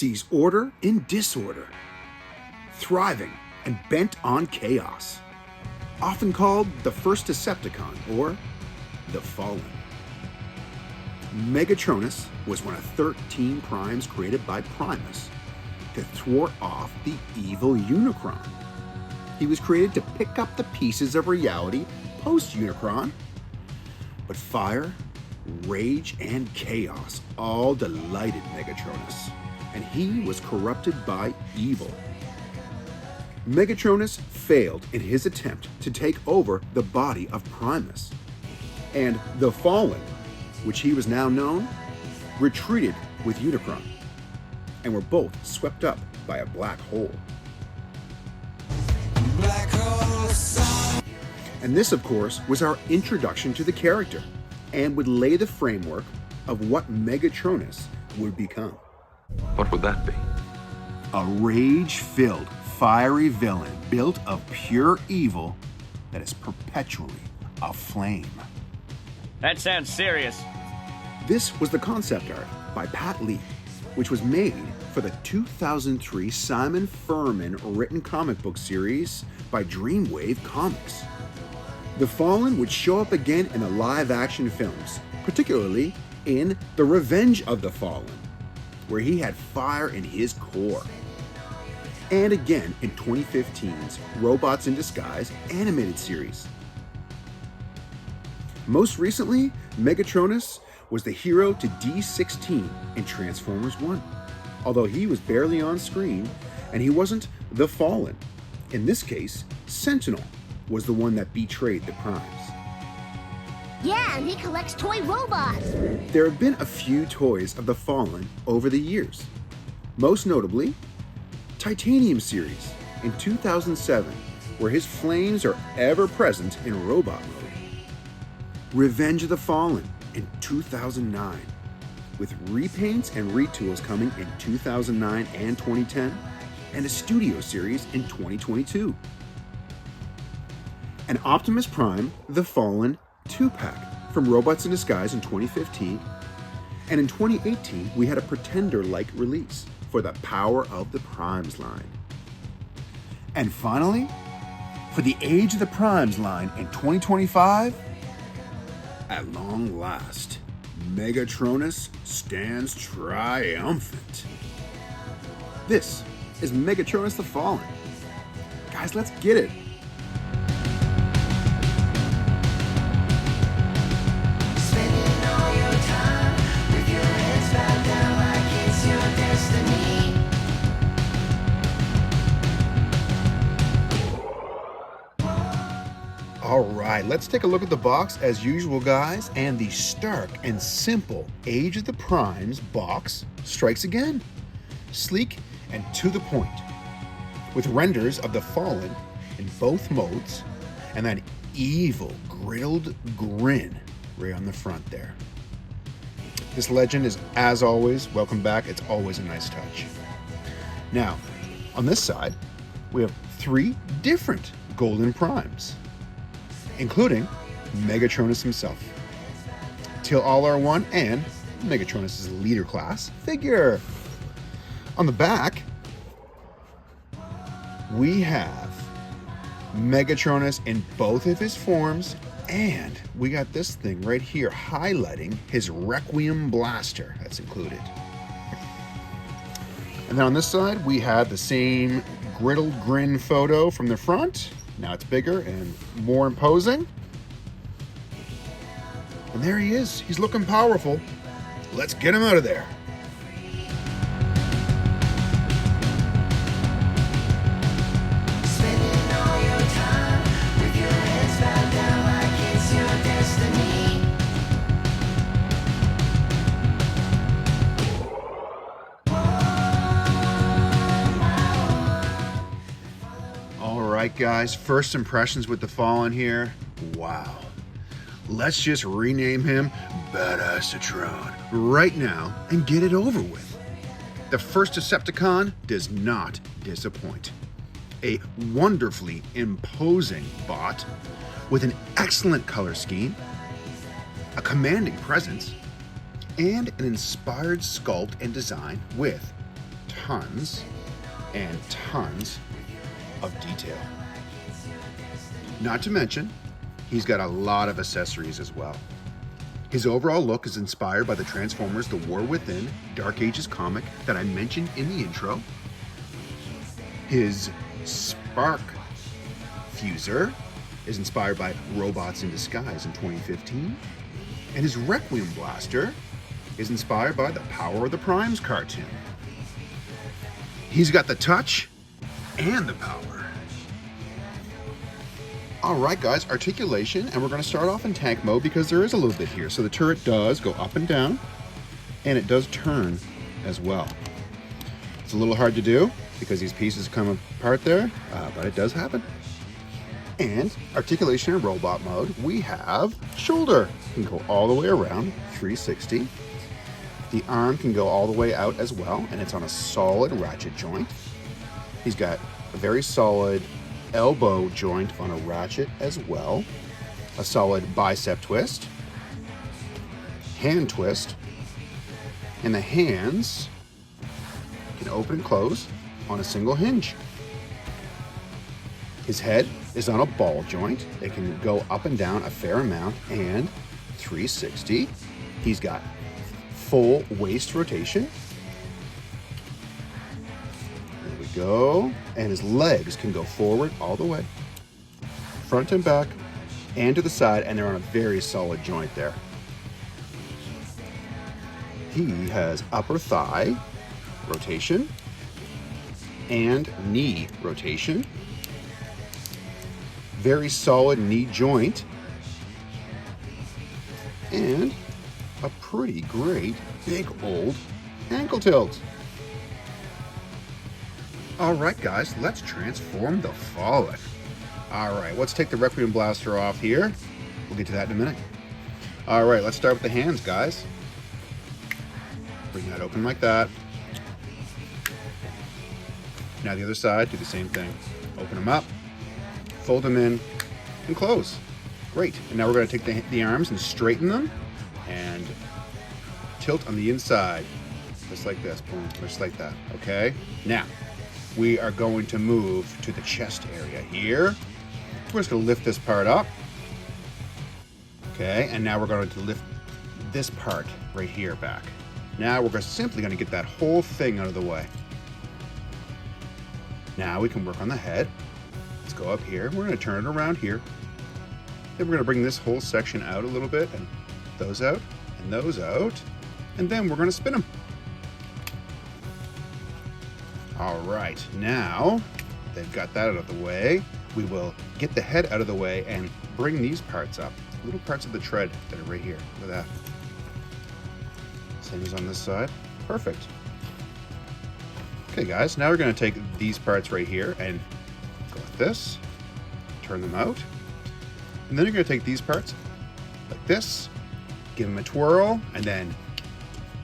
sees order in disorder, thriving and bent on chaos, often called the First Decepticon or the Fallen. Megatronus was one of 13 primes created by Primus to thwart off the evil Unicron. He was created to pick up the pieces of reality post-Unicron, but fire, rage, and chaos all delighted Megatronus, and he was corrupted by evil. Megatronus failed in his attempt to take over the body of Primus, and the Fallen, which he was now known, retreated with Unicron, and were both swept up by a black hole. And this, of course, was our introduction to the character, and would lay the framework of what Megatronus would become. What would that be? A rage-filled, fiery villain built of pure evil that is perpetually aflame. That sounds serious. This was the concept art by Pat Lee, which was made for the 2003 Simon Furman written comic book series by Dreamwave Comics. The Fallen would show up again in the live-action films, particularly in The Revenge of the Fallen, where he had fire in his core. And again in 2015's Robots in Disguise animated series. Most recently, Megatronus was the hero to D16 in Transformers 1, although he was barely on screen and he wasn't the Fallen. In this case, Sentinel was the one that betrayed the Primes. Yeah, and he collects toy robots. There have been a few toys of the Fallen over the years, most notably Titanium series in 2007, where his flames are ever present in robot mode. Revenge of the Fallen in 2009, with repaints and retools coming in 2009 and 2010, and a studio series in 2022. An Optimus Prime The Fallen 2-pack from Robots in Disguise in 2015, and in 2018 we had a Pretender-like release for the Power of the Primes line. And finally, for the Age of the Primes line in 2025, at long last, Megatronus stands triumphant. This is Megatronus the Fallen. Guys, let's get it. Alright, let's take a look at the box as usual, guys, and the stark and simple Age of the Primes box strikes again. Sleek and to the point, with renders of the Fallen in both modes, and that evil griddled grin right on the front there. This legend is, as always, welcome back. It's always a nice touch. Now, on this side, we have 3 different Golden Primes, including Megatronus himself, Till All Are One, and Megatronus' leader class figure. On the back, we have Megatronus in both of his forms, and we got this thing right here highlighting his Requiem Blaster that's included. And then on this side, we have the same griddled grin photo from the front. Now it's bigger and more imposing. And there he is. He's looking powerful. Let's get him out of there. Alright guys, first impressions with the Fallen here. Wow. Let's just rename him Badassatron right now and get it over with. The First Decepticon does not disappoint. A wonderfully imposing bot with an excellent color scheme, a commanding presence, and an inspired sculpt and design with tons and tons of detail. Not to mention, he's got a lot of accessories as well. His overall look is inspired by the Transformers The War Within Dark Ages comic that I mentioned in the intro. His Spark Fuser is inspired by Robots in Disguise in 2015. And his Requiem Blaster is inspired by the Power of the Primes cartoon. He's got the touch and the power. Alright guys, articulation, and we're going to start off in tank mode because there is a little bit here. So the turret does go up and down, and it does turn as well. It's a little hard to do because these pieces come apart there, but it does happen. And articulation in robot mode, we have shoulder. Can go all the way around, 360. The arm can go all the way out as well, and it's on a solid ratchet joint. He's got a very solid elbow joint on a ratchet as well, a solid bicep twist, hand twist, and the hands can open and close on a single hinge. His head is on a ball joint. It can go up and down a fair amount, and 360. He's got full waist rotation. Go, and his legs can go forward all the way, front and back, and to the side, and they're on a very solid joint there. He has upper thigh rotation and knee rotation. Very solid knee joint, and a pretty great big old ankle tilt. Alright guys, let's transform the Fallen. Alright, let's take the Requiem Blaster off here. We'll get to that in a minute. Alright, let's start with the hands, guys. Bring that open like that. Now the other side, do the same thing. Open them up, fold them in, and close. Great. And now we're going to take the arms and straighten them, and tilt on the inside. Just like this, boom, just like that, okay? Now, we are going to move to the chest area here. We're just going to lift this part up. Okay, and now we're going to lift this part right here back. Now we're simply going to get that whole thing out of the way. Now we can work on the head. Let's go up here. We're going to turn it around here. Then we're going to bring this whole section out a little bit, and those out, and those out. And then we're going to spin them. All right, now they've got that out of the way. We will get the head out of the way and bring these parts up. Little parts of the tread that are right here. Look at that. Same as on this side. Perfect. Okay, guys, now we're going to take these parts right here and go with this, turn them out. And then you're going to take these parts like this, give them a twirl, and then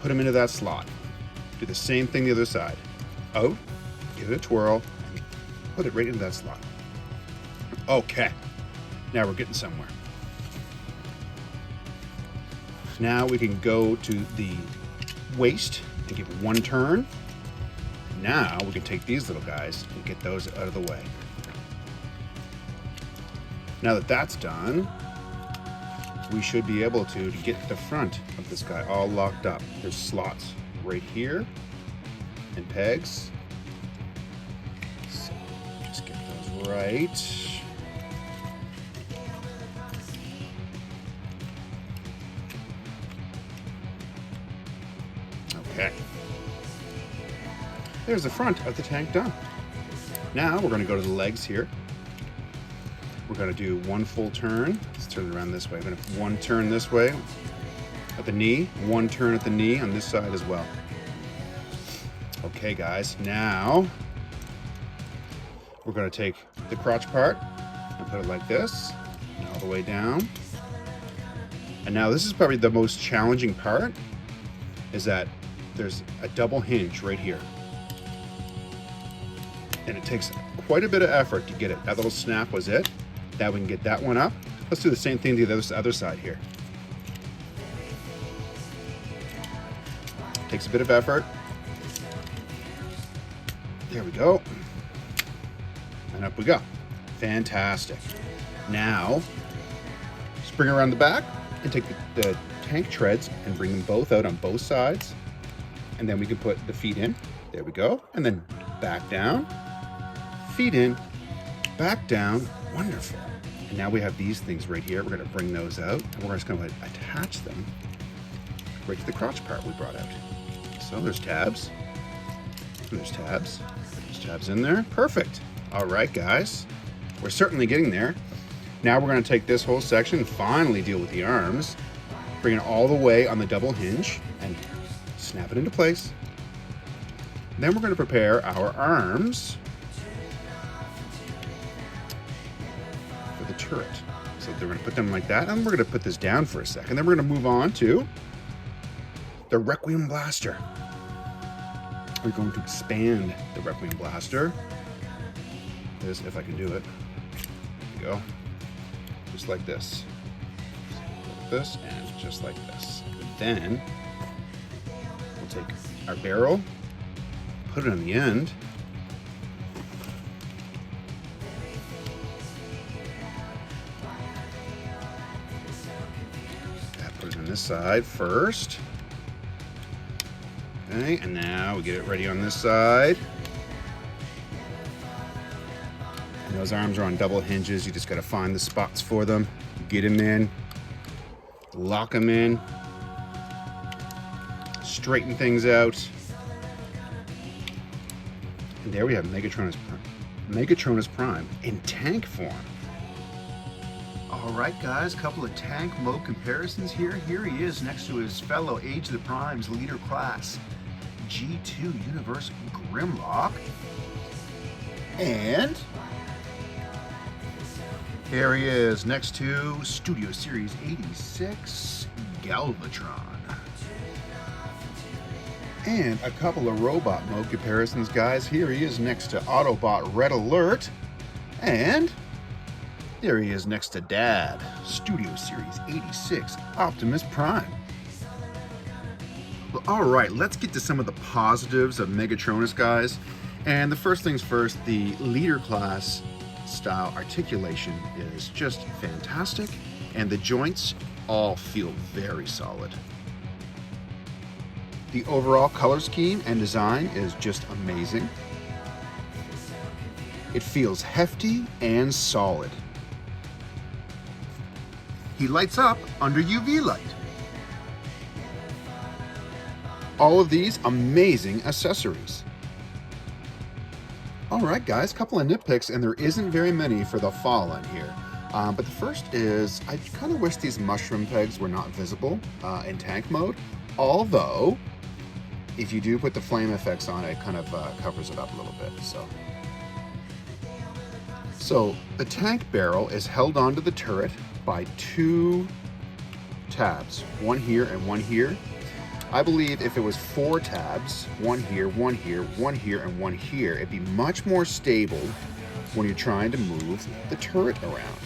put them into that slot. Do the same thing the other side. Out, give it a twirl, and put it right into that slot. Okay, now we're getting somewhere. Now we can go to the waist and give it one turn. Now we can take these little guys and get those out of the way. Now that that's done, we should be able to get the front of this guy all locked up. There's slots right here and pegs. So just get those right. Okay. There's the front of the tank done. Now we're going to go to the legs here. We're going to do one full turn. Let's turn it around this way. I'm going to one turn this way at the knee, one turn at the knee on this side as well. Okay, guys, now we're going to take the crotch part and put it like this, and all the way down. And now this is probably the most challenging part, is that there's a double hinge right here. And it takes quite a bit of effort to get it. That little snap was it. Now we can get that one up. Let's do the same thing to the other side here. Takes a bit of effort. There we go. And up we go. Fantastic. Now, just bring around the back and take the tank treads and bring them both out on both sides. And then we can put the feet in. There we go. And then back down, feet in, back down. Wonderful. And now we have these things right here. We're going to bring those out and we're just going to attach them right to the crotch part we brought out. So there's tabs. There's tabs. There's tabs in there. Perfect. All right, guys. We're certainly getting there. Now we're going to take this whole section and finally deal with the arms. Bring it all the way on the double hinge and snap it into place. Then we're going to prepare our arms for the turret. So they're going to put them like that, and we're going to put this down for a second. Then we're going to move on to the Requiem Blaster. We're going to expand the Requiem Blaster. This, if I can do it. There we go. Just like this. Like this, and just like this. Then we'll take our barrel, put it on the end. Put it on this side first. Okay, and now we get it ready on this side. And those arms are on double hinges. You just got to find the spots for them, get them in, lock them in, straighten things out. And there we have Megatronus Prime in tank form. All right, guys, couple of tank mode comparisons here. Here he is next to his fellow Age of the Primes leader class, G2 Universe Grimlock. And here he is next to Studio Series 86 Galvatron. And a couple of robot mode comparisons, guys. Here he is next to Autobot Red Alert. And there he is next to Dad, Studio Series 86 Optimus Prime. Well, all right, let's get to some of the positives of Megatronus, guys. And the first things first, the leader class style articulation is just fantastic, and the joints all feel very solid. The overall color scheme and design is just amazing. It feels hefty and solid. He lights up under UV light. All of these amazing accessories. All right, guys, couple of nitpicks, and there isn't very many for the Fallen here. But the first is, I kind of wish these mushroom pegs were not visible in tank mode. Although, if you do put the flame effects on, it kind of covers it up a little bit. So the tank barrel is held onto the turret by two tabs, one here and one here. I believe if it was 4 tabs, one here, one here, one here, and one here, it'd be much more stable when you're trying to move the turret around.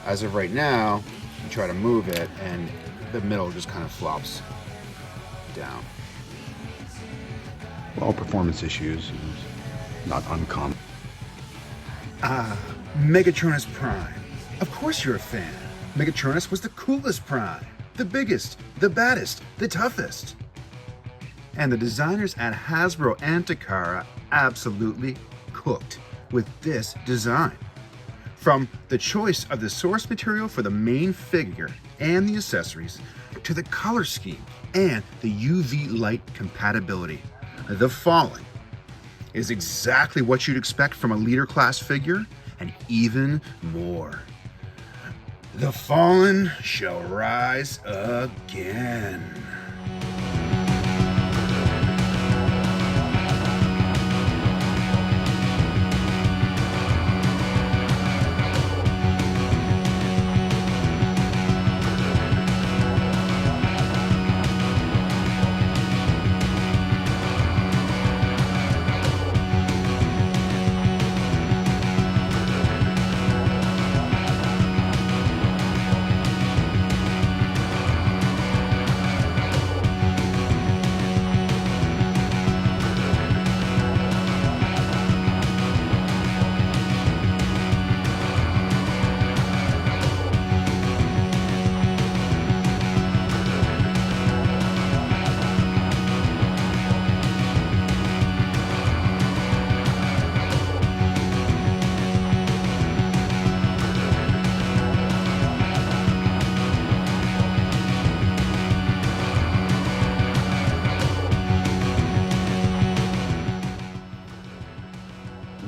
As of right now, you try to move it and the middle just kind of flops down. Well, performance issues is not uncommon. Megatronus Prime. Of course you're a fan. Megatronus was the coolest Prime. The biggest, the baddest, the toughest. And the designers at Hasbro and Takara absolutely cooked with this design. From the choice of the source material for the main figure and the accessories, to the color scheme and the UV light compatibility, the Fallen is exactly what you'd expect from a leader class figure, and even more. The Fallen shall rise again.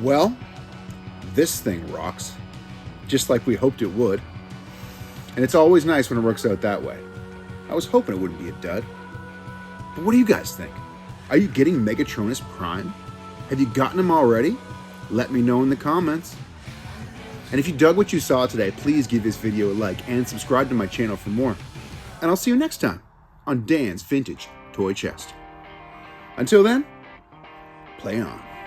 Well, this thing rocks, just like we hoped it would. And it's always nice when it works out that way. I was hoping it wouldn't be a dud. But what do you guys think? Are you getting Megatronus Prime? Have you gotten him already? Let me know in the comments. And if you dug what you saw today, please give this video a like and subscribe to my channel for more. And I'll see you next time on Dan's Vintage Toy Chest. Until then, play on.